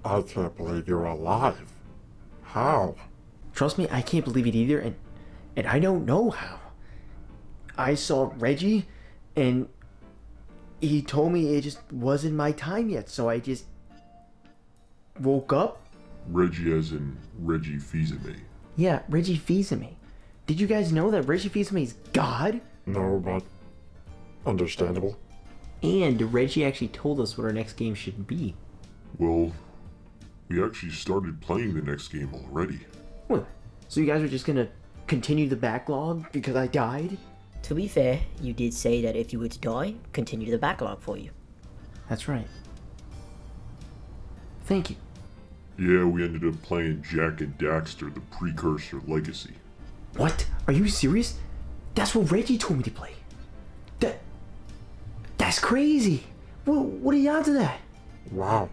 I can't believe you're alive. How? Trust me, I can't believe it either, and I don't know how. I saw Reggie, and he told me it just wasn't my time yet, so I just woke up. Reggie as in Reggie Fils-Aimé. Yeah, Reggie Fils-Aimé. Did you guys know that Reggie Fils-Aimé is God? No, but understandable. And Reggie actually told us what our next game should be. Well, we actually started playing the next game already. What? So you guys are just gonna continue the backlog because I died? To be fair, you did say that if you were to die, continue the backlog for you. That's right. Thank you. Yeah, we ended up playing Jak and Daxter, the Precursor Legacy. What? Are you serious? That's what Reggie told me to play. That's crazy. What are the odds of that? Wow,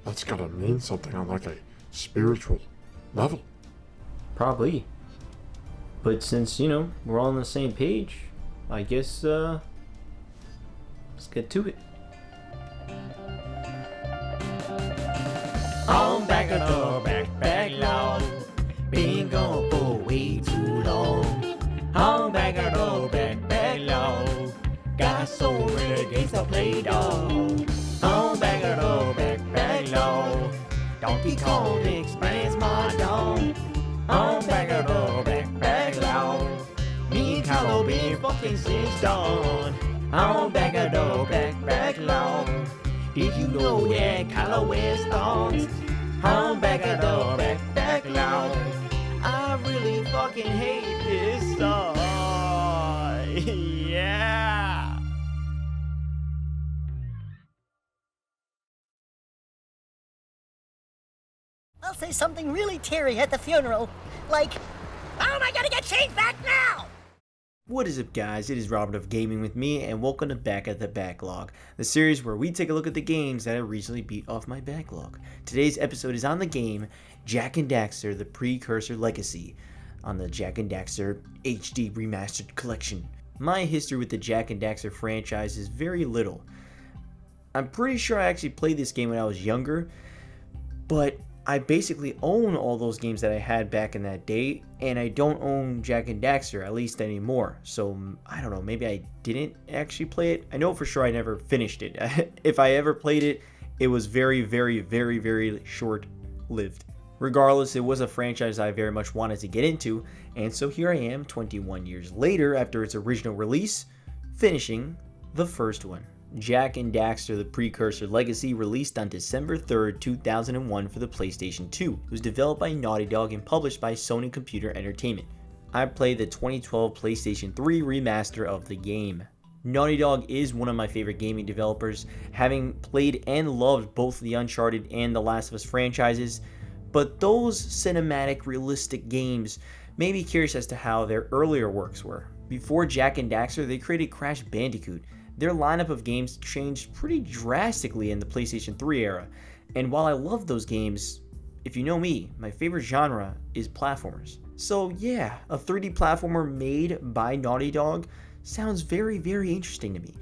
that's gotta mean something on like a spiritual level. Probably. But since, we're all on the same page, I guess, let's get to it. I'm back at the backlog. Been gone for way too long. I'm back at the backlog. Got so many games to play, dog. I'm back at the backlog. Donkey Kong expands my dog. I'm back at the backlog. Me and Kylo been fucking since dawn. I'm back at the backlog. Did you know, yeah, Kylo wears thongs? I'm back at the backlog. I really fucking hate this song. Yeah. I'll say something really teary at the funeral, like, "How am I gonna get changed back now?" What is up, guys? It is Robert of Gaming with me, and welcome to Back at the Backlog, the series where we take a look at the games that I recently beat off my backlog. Today's episode is on the game Jak and Daxter, the Precursor Legacy, on the Jak and Daxter HD Remastered Collection. My history with the Jak and Daxter franchise is very little. I'm pretty sure I actually played this game when I was younger, but I basically own all those games that I had back in that day, and I don't own Jak and Daxter, at least anymore. So, I don't know, maybe I didn't actually play it. I know for sure I never finished it. If I ever played it, it was very, very, very, very short-lived. Regardless, it was a franchise I very much wanted to get into, and so here I am, 21 years later, after its original release, finishing the first one. Jak and Daxter, the Precursor Legacy, released on December 3rd, 2001 for the PlayStation 2. It was developed by Naughty Dog and published by Sony Computer Entertainment. I played the 2012 PlayStation 3 remaster of the game. Naughty Dog is one of my favorite gaming developers, having played and loved both the Uncharted and the Last of Us franchises, but those cinematic, realistic games made me curious as to how their earlier works were. Before Jak and Daxter, they created Crash Bandicoot. Their lineup of games changed pretty drastically in the PlayStation 3 era, and while I love those games, if you know me, my favorite genre is platformers. So yeah, a 3D platformer made by Naughty Dog sounds very, very interesting to me.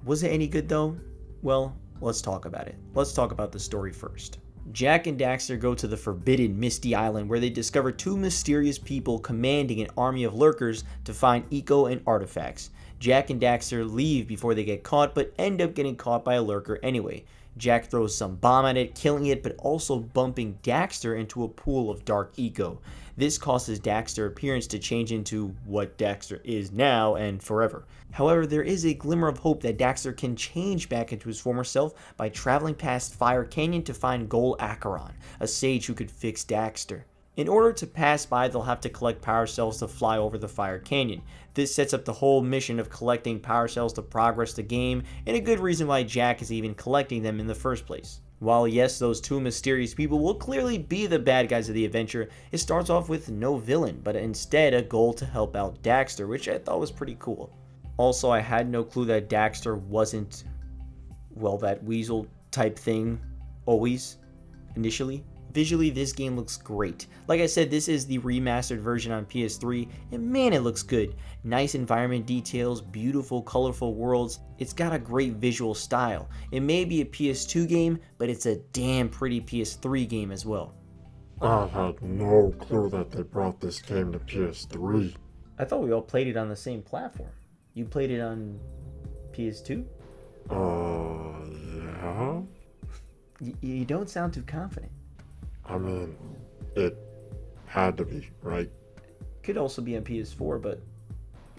Was it any good though? Well, let's talk about it. Let's talk about the story first. Jak and Daxter go to the forbidden Misty Island, where they discover two mysterious people commanding an army of lurkers to find eco and artifacts. Jak and Daxter leave before they get caught, but end up getting caught by a lurker anyway. Jak throws some bomb at it, killing it, but also bumping Daxter into a pool of dark eco. This causes Daxter's appearance to change into what Daxter is now and forever. However, there is a glimmer of hope that Daxter can change back into his former self by traveling past Fire Canyon to find Gol Acheron, a sage who could fix Daxter. In order to pass by, they'll have to collect power cells to fly over the Fire Canyon. This sets up the whole mission of collecting power cells to progress the game, and a good reason why Jak is even collecting them in the first place. While yes, those two mysterious people will clearly be the bad guys of the adventure, it starts off with no villain, but instead a goal to help out Daxter, which I thought was pretty cool. Also, I had no clue that Daxter wasn't, well, that weasel type thing always, initially. Visually, this game looks great. Like I said, this is the remastered version on PS3, and man, it looks good. Nice environment details, beautiful, colorful worlds. It's got a great visual style. It may be a PS2 game, but it's a damn pretty PS3 game as well. I had no clue that they brought this game to PS3. I thought we all played it on the same platform. You played it on PS2? Yeah? You don't sound too confident. I mean, it had to be, right? Could also be on PS4, but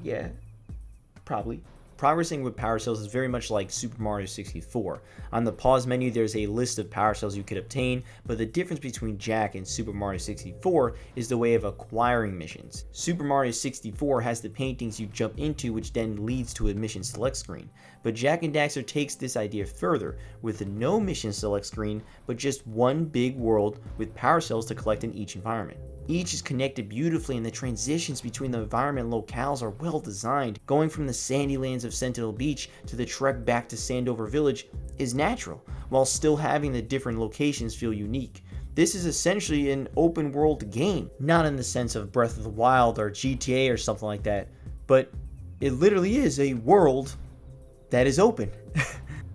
yeah, probably. Progressing with power cells is very much like Super Mario 64. On the pause menu, there's a list of power cells you could obtain, but the difference between Jak and Super Mario 64 is the way of acquiring missions. Super Mario 64 has the paintings you jump into, which then leads to a mission select screen. But Jak and Daxter takes this idea further, with no mission select screen, but just one big world with power cells to collect in each environment. Each is connected beautifully, and the transitions between the environment locales are well designed. Going from the sandy lands of Sentinel Beach to the trek back to Sandover Village is natural, while still having the different locations feel unique. This is essentially an open world game, not in the sense of Breath of the Wild or GTA or something like that, but it literally is a world that is open.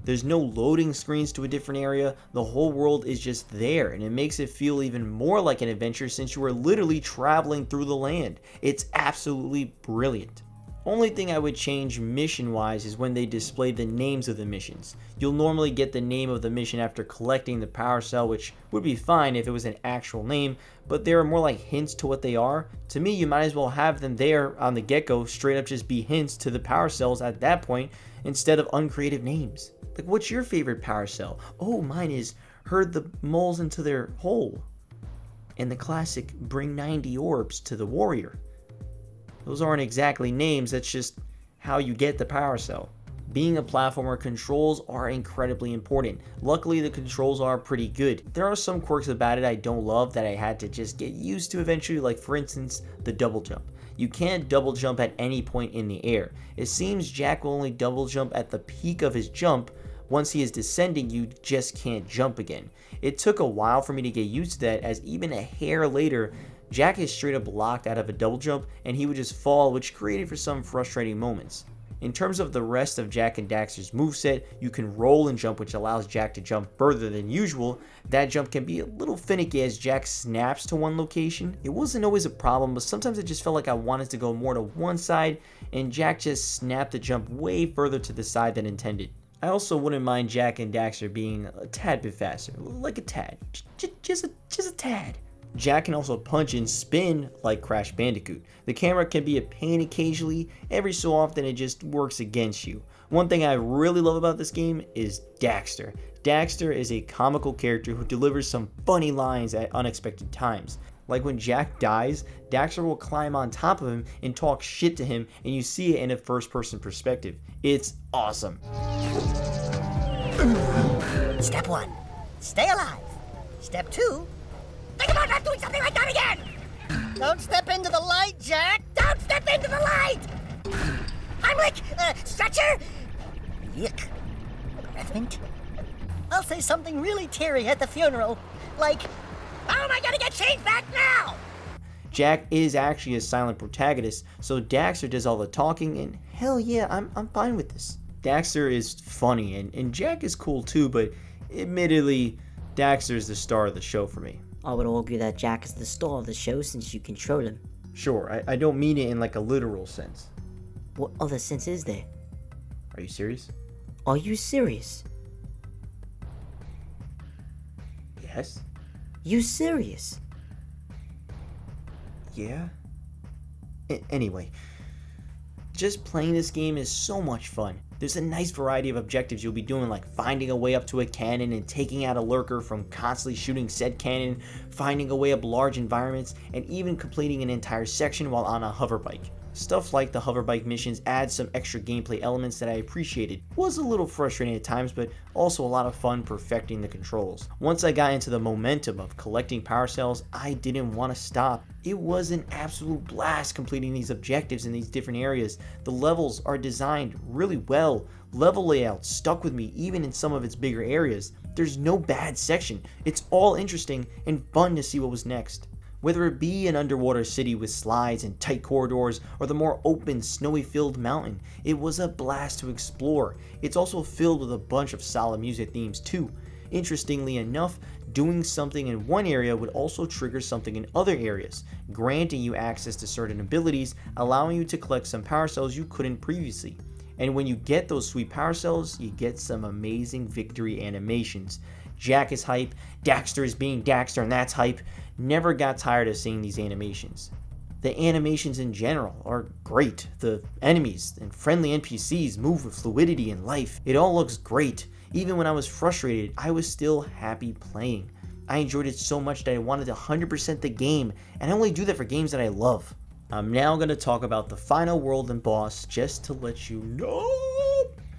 There's no loading screens to a different area, the whole world is just there, and it makes it feel even more like an adventure since you are literally traveling through the land. It's absolutely brilliant. Only thing I would change mission wise is when they display the names of the missions. You'll normally get the name of the mission after collecting the power cell, which would be fine if it was an actual name, but they are more like hints to what they are. To me, you might as well have them there on the get-go, straight up just be hints to the power cells at that point instead of uncreative names. Like, what's your favorite power cell? Oh, mine is herd the moles into their hole. And the classic bring 90 orbs to the warrior. Those aren't exactly names, that's just how you get the power cell. Being a platformer, controls are incredibly important. Luckily, the controls are pretty good. There are some quirks about it I don't love that I had to just get used to eventually, like for instance, the double jump. You can't double jump at any point in the air. It seems Jak will only double jump at the peak of his jump. Once he is descending, you just can't jump again. It took a while for me to get used to that, as even a hair later, Jak is straight up locked out of a double jump and he would just fall, which created for some frustrating moments. In terms of the rest of Jak and Daxter's moveset, you can roll and jump, which allows Jak to jump further than usual. That jump can be a little finicky as Jak snaps to one location. It wasn't always a problem, but sometimes it just felt like I wanted to go more to one side, and Jak just snapped the jump way further to the side than intended. I also wouldn't mind Jak and Daxter being a tad bit faster, like a tad, just a tad. Jak can also punch and spin like Crash Bandicoot. The camera can be a pain occasionally, every so often it just works against you. One thing I really love about this game is Daxter. Daxter is a comical character who delivers some funny lines at unexpected times. Like when Jak dies, Daxter will climb on top of him and talk shit to him, and you see it in a first person perspective. It's awesome. Step 1, stay alive. Step 2, think about not doing something like that again! Don't step into the light, Jak! Don't step into the light! Heimlich! Stretcher! Yuck. Breath mint? I'll say something really teary at the funeral, like, how am I gonna get changed back now? Jak is actually a silent protagonist, so Daxter does all the talking, and hell yeah, I'm fine with this. Daxter is funny, and Jak is cool too, but admittedly, Daxter is the star of the show for me. I would argue that Jak is the star of the show since you control him. Sure, I don't mean it in like a literal sense. What other sense is there? Are you serious? Are you serious? Yes? You serious? Yeah? Anyway, just playing this game is so much fun. There's a nice variety of objectives you'll be doing, like finding a way up to a cannon and taking out a lurker from constantly shooting said cannon, finding a way up large environments, and even completing an entire section while on a hover bike. Stuff like the hoverbike missions add some extra gameplay elements that I appreciated. Was a little frustrating at times, but also a lot of fun perfecting the controls. Once I got into the momentum of collecting power cells, I didn't want to stop. It was an absolute blast completing these objectives in these different areas. The levels are designed really well. Level layout stuck with me even in some of its bigger areas. There's no bad section. It's all interesting and fun to see what was next. Whether it be an underwater city with slides and tight corridors, or the more open, snowy-filled mountain, it was a blast to explore. It's also filled with a bunch of solid music themes too. Interestingly enough, doing something in one area would also trigger something in other areas, granting you access to certain abilities, allowing you to collect some power cells you couldn't previously. And when you get those sweet power cells, you get some amazing victory animations. Jak is hype, Daxter is being Daxter, and that's hype. Never got tired of seeing these animations. The animations in general are great. The enemies and friendly NPCs move with fluidity and life. It all looks great. Even when I was frustrated, I was still happy playing. I enjoyed it so much that I wanted to 100% the game, and I only do that for games that I love. I'm now going to talk about the final world and boss just to let you know.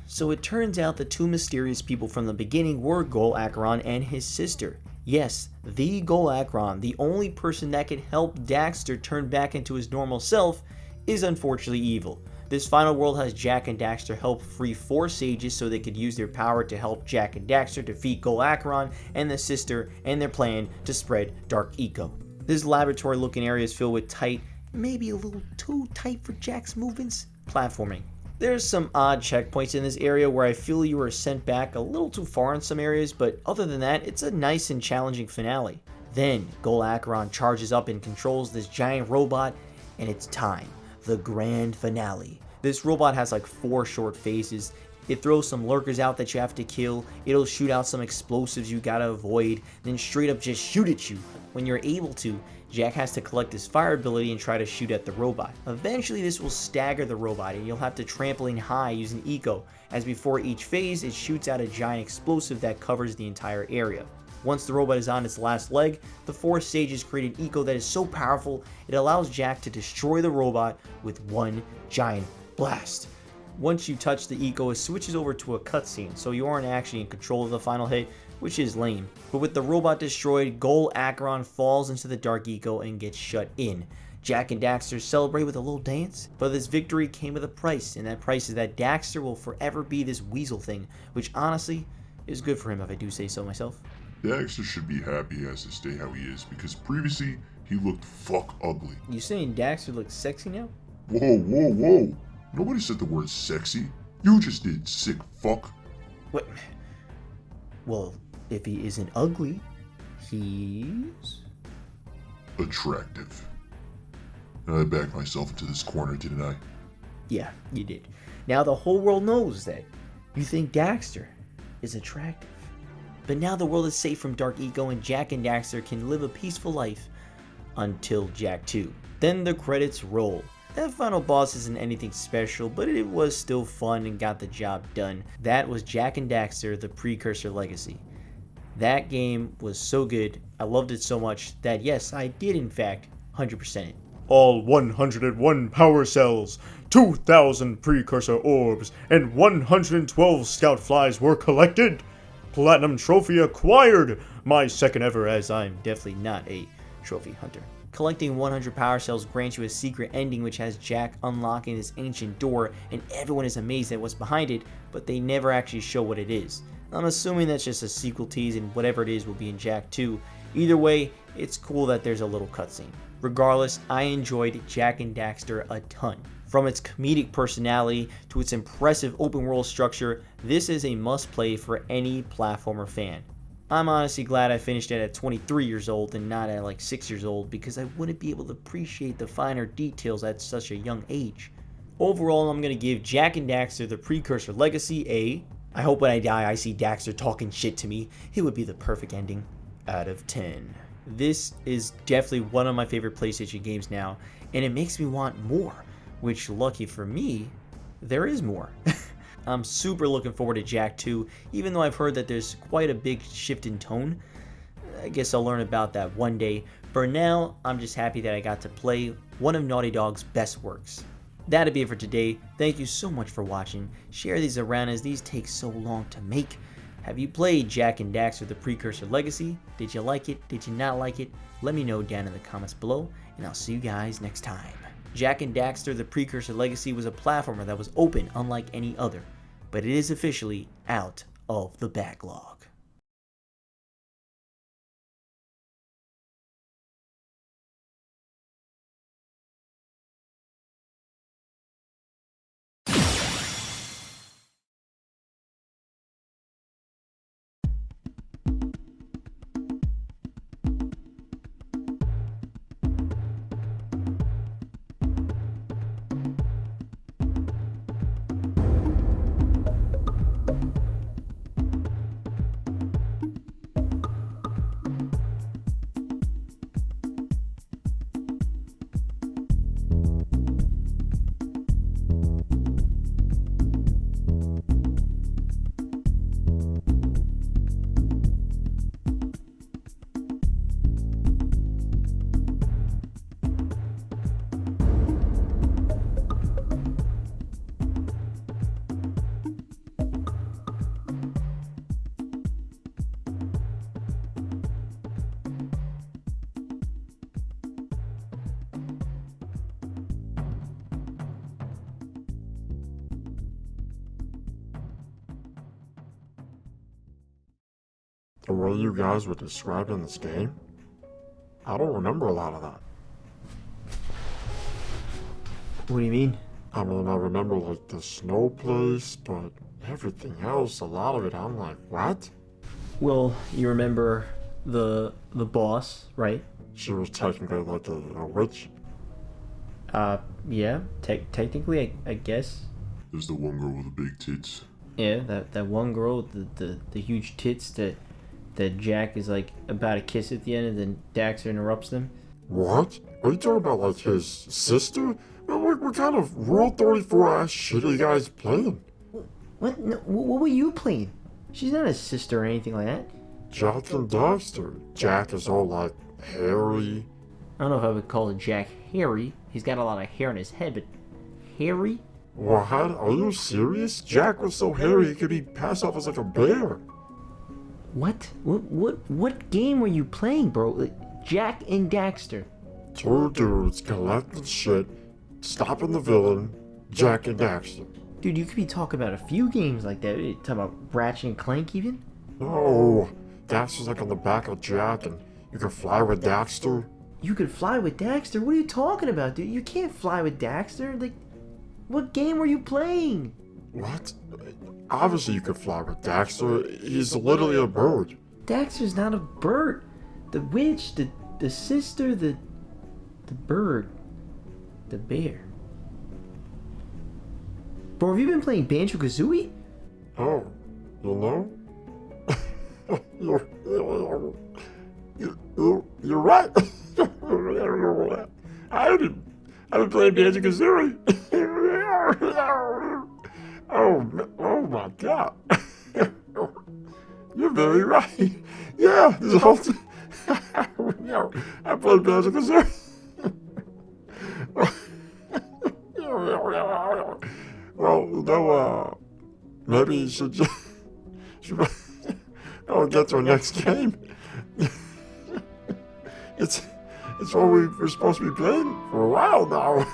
So it turns out the two mysterious people from the beginning were Gol Acheron and his sister. Yes, the Gol Acheron, the only person that can help Daxter turn back into his normal self, is unfortunately evil. This final world has Jak and Daxter help free 4 sages so they could use their power to help Jak and Daxter defeat Gol Acheron and the sister and their plan to spread dark eco. This laboratory looking area is filled with tight, maybe a little too tight for Jak's movements, platforming. There's some odd checkpoints in this area where I feel you were sent back a little too far in some areas, but other than that, it's a nice and challenging finale. Then, Gol Acheron charges up and controls this giant robot, and it's time. The grand finale. This robot has like 4 short phases. It throws some lurkers out that you have to kill, it'll shoot out some explosives you gotta avoid, then straight up just shoot at you. When you're able to, Jak has to collect his fire ability and try to shoot at the robot. Eventually this will stagger the robot and you'll have to trampoline high using eco, as before each phase it shoots out a giant explosive that covers the entire area. Once the robot is on its last leg, the 4 sages create an eco that is so powerful it allows Jak to destroy the robot with one giant blast. Once you touch the eco, it switches over to a cutscene, so you aren't actually in control of the final hit, which is lame. But with the robot destroyed, Gol Acheron falls into the dark eco and gets shut in. Jak and Daxter celebrate with a little dance, but this victory came with a price, and that price is that Daxter will forever be this weasel thing, which honestly is good for him if I do say so myself. Daxter should be happy he has to stay how he is, because previously he looked fuck ugly. You saying Daxter looks sexy now? Whoa, whoa, whoa. Nobody said the word sexy. You just did, sick fuck. What? Well, if he isn't ugly, he's attractive. I backed myself into this corner, didn't I? Yeah, you did. Now the whole world knows that you think Daxter is attractive. But now the world is safe from dark eco and Jak and Daxter can live a peaceful life until Jak 2. Then the credits roll. That final boss isn't anything special, but it was still fun and got the job done. That was Jak and Daxter, the Precursor Legacy. That game was so good, I loved it so much that yes, I did in fact 100% it. All 101 power cells, 2,000 precursor orbs, and 112 scout flies were collected. Platinum trophy acquired! My second ever, as I'm definitely not a trophy hunter. Collecting 100 power cells grants you a secret ending which has Jak unlocking this ancient door and everyone is amazed at what's behind it, but they never actually show what it is. I'm assuming that's just a sequel tease and whatever it is will be in Jak 2. Either way, it's cool that there's a little cutscene. Regardless, I enjoyed Jak and Daxter a ton. From its comedic personality to its impressive open world structure, this is a must play for any platformer fan. I'm honestly glad I finished it at 23 years old and not at like 6 years old because I wouldn't be able to appreciate the finer details at such a young age. Overall, I'm going to give Jak and Daxter the Precursor Legacy a, I hope when I die I see Daxter talking shit to me, it would be the perfect ending, out of 10. This is definitely one of my favorite PlayStation games now, and it makes me want more, which lucky for me, there is more. I'm super looking forward to Jak 2, even though I've heard that there's quite a big shift in tone. I guess I'll learn about that one day. For now, I'm just happy that I got to play one of Naughty Dog's best works. That'll be it for today. Thank you so much for watching. Share these around as these take so long to make. Have you played Jak and Daxter the Precursor Legacy? Did you like it? Did you not like it? Let me know down in the comments below, and I'll see you guys next time. Jak and Daxter the Precursor Legacy was a platformer that was open unlike any other, but it is officially out of the backlog. The way you guys were describing this game, I don't remember a lot of that. What do you mean? I mean, I remember like the snow place, but everything else, a lot of it, I'm like, what? Well, you remember the boss, right? She was technically like a witch. Yeah, technically, I guess. There's the one girl with the big tits. Yeah, that one girl with the huge tits that Jak is like about to kiss at the end, and then Daxter interrupts them. What? Are you talking about like his sister? What kind of Rule 34 ass shit are you guys playing? What? No, what were you playing? She's not a sister or anything like that. Jak and Daxter. Jak is all like hairy. I don't know if I would call Jak hairy. He's got a lot of hair on his head, but hairy? What? Are you serious? Jak was so hairy he could be passed off as like a bear. What game were you playing, bro? Like, Jak and Daxter. Two dudes collecting shit, stopping the villain, Jak and Daxter. Dude, you could be talking about a few games like that. You talking about Ratchet and Clank even? No, Daxter's like on the back of Jak and you can fly with Daxter. You could fly with Daxter? What are you talking about, dude? You can't fly with Daxter. Like, what game were you playing? What? Obviously you could fly with Daxter. He's literally a bird. Daxter's not a bird. The witch, the sister, the bird, the bear. Bro, have you been playing Banjo-Kazooie? Oh, you know? You're right. I've been playing Banjo-Kazooie. Oh my God. You're very right. Yeah, this whole thing. I played Banjo-Kazooie. Well, no, maybe you should just get to our next game. It's what we were supposed to be playing for a while now.